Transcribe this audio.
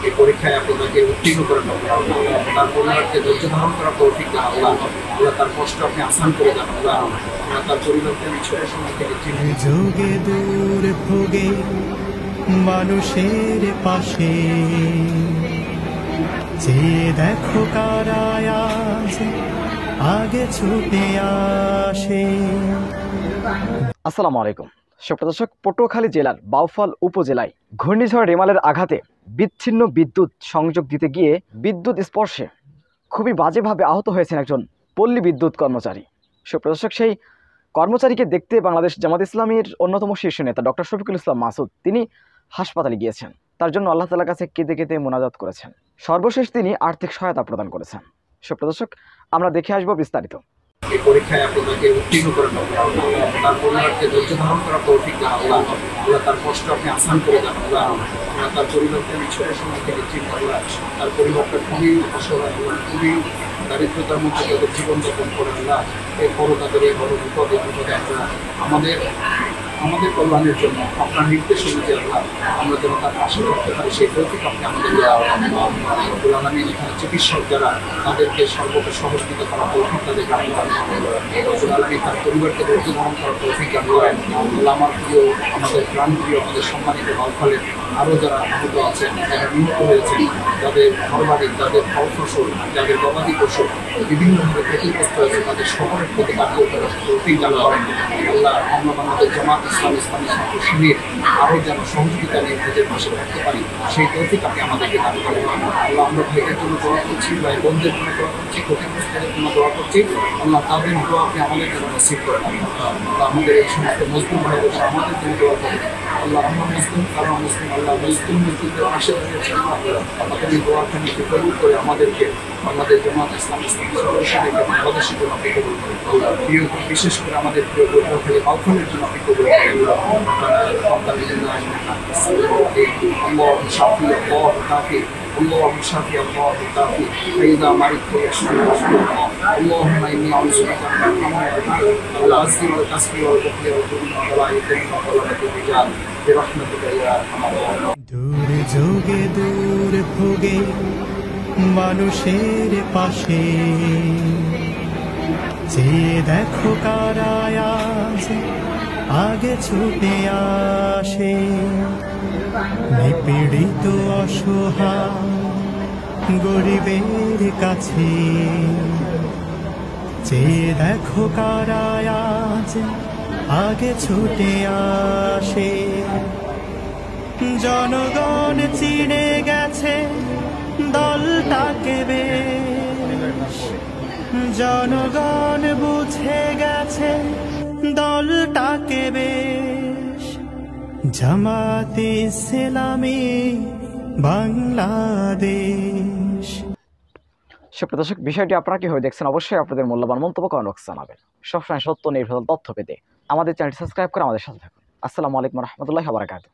এই পরীক্ষায় আপনি তাকে উত্তীর্ণ করে দেন আল্লাহ। তার পরিবারকে ধৈর্য ধারণ করার তৌফিক দেন আল্লাহ। আল্লাহ তার কষ্ট আপনি আসান করে দেন আল্লাহ। আল্লাহ তার পরিবারকে আমি ছোট সময় থেকে চিনি। যোগে দূর ভোগে মানুষের পাশে, যে দেখো কারায় আজ আগে ছুটে আসে। আসসালামু আলাইকুম সুপ্রদর্শক, পটুয়াখালী জেলার বাউফল উপজেলায় ঘূর্ণিঝড় রেমালের আঘাতে বিচ্ছিন্ন বিদ্যুৎ সংযোগ দিতে গিয়ে বিদ্যুৎ স্পর্শে খুবই বাজেভাবে আহত হয়েছেন একজন পল্লী বিদ্যুৎ কর্মচারী। সুপ্রদর্শক, সেই কর্মচারীকে দেখতে বাংলাদেশ জামাত ইসলামীর অন্যতম শীর্ষ নেতা ডক্টর শফিকুল ইসলাম মাসুদ তিনি হাসপাতালে গিয়েছেন। তার জন্য আল্লাহ তাআলার কাছে কেঁদে কেঁদে মোনাজাত করেছেন। সর্বশেষ তিনি আর্থিক সহায়তা প্রদান করেছেন। সুপ্রদর্শক, আমরা দেখে আসবো বিস্তারিত। এই পরীক্ষায় আপনি তাকে উত্তীর্ণ করে দেন আল্লাহ। তার পরিবারকে ধৈর্য ধারণ করার তৌফিক দেন আল্লাহ। আল্লাহ তার কষ্ট আপনি আসান করে দেন আল্লাহ। আল্লাহ তার পরিবারকে আমি ছোট সময় থেকে চিনি আল্লাহ। তার পরিবারটা খুবই অসহায় এবং খুবই দারিদ্রতার মধ্যে তাদের জীবনযাপন করে আল্লাহ। এরপরও তাদের এই বড় বিপদে আমরা আমাদের কল্যাণের জন্য আপনার নির্দেশ অনুযায়ী আল্লাহ আমরা যেন তার পাশে থাকতে পারি, সেই তৌফিক আপনি আমাদের আমি এখানে চিকিৎসক যারা তাদেরকে সর্বদা সহযোগিতা করা তৌফিক তাদের আমি তার পরিবারকে ধৈর্য ধারণ করার তৌফিক আল্লাহ। আমার প্রিয়, আমাদের প্রাণপ্রিয়, আমাদের সম্মানিত বাউফলের আরও যারা আহত আছেন, যারা নিহত হয়েছেন, যাদের ঘরবাড়ি, যাদের ফল ফসল, যাদের গবাদি পশু বিভিন্নভাবে ক্ষতিগ্রস্ত হয়েছে, তাদের সকলের প্রতি কাটিয়ে করার তৌফিক দান করেন আল্লাহ। আমরা আমাদের জামাত ইসলামী ছাত্র শিবির আরও যেন সহযোগিতা নিয়ে নিজের পাশে থাকতে পারি, সেই তৌফিক আপনি আমাদেরকে দান করেন আল্লাহ। আমরা ভাইদের জন্য দোয়া করছি, ভাই বোনদের জন্য দোয়া করছি, ক্ষতিগ্রস্তদের জন্য দোয়া করছি আল্লাহ। তাদের দোয়া আপনি আমাদের জন্য নসিব করেন আল্লাহ। আমাদের এই সমস্ত মুসলিম ভাই বোন আমাদের জন্য দোয়া করেন আল্লাহ। আমরা মুসলিম, কারণ মুসলিম আল্লাহ মুসলিমদের পাশে দাঁড়িয়েছেন আল্লাহ। আমাদের এই দোয়াখানি কবুল করে আমাদেরকে আমাদের জামাত ইসলামী সদস্যদেরকে বাংলাদেশের জন্য আপনি কবুল করেন আল্লাহ। প্রিয়, বিশেষ করে আমাদের প্রিয় পটুয়াখালী বাউফলের জন্য আপনি কবুল করেন আল্লাহ। اللهم شافي الله كافي، اللهم شافي الله كافي، فإذا مرضت يشفي الله. اللهم إني أعوذ بك من الهم والعجز والكسل والبخل والجبن وضلع الدين وغلبة الرجال برحمتك يا أرحم الراحمين. দূর যোগে দূর ভোগে মানুষের পাশে, যে দেখো কারায় আজ আগে ছুটে আসে। নিপীড়িত অসহায় গরিবের কাছে, যে দেখো কারায় আজ আগে ছুটে আসে। জনগণ চিনে গেছে দলটাকে বেশ, জনগণ বুঝে গেছে দলটাকে বেশ। জামাতে ইসলামী বাংলাদেশ। সুপ্রদর্শক, বিষয়টি আপনারা কিভাবে দেখছেন অবশ্যই আপনাদের মূল্যবান মন্তব্য কমেন্ট বক্সে জানাবেন। সবসময় সত্য নির্ভর তথ্য পেতে আমাদের চ্যানেলটি সাবস্ক্রাইব করে আমাদের সাথে থাকুন। আসসালামু আলাইকুম রহমতুল্লাহি ওয়া বারাকাতুহু।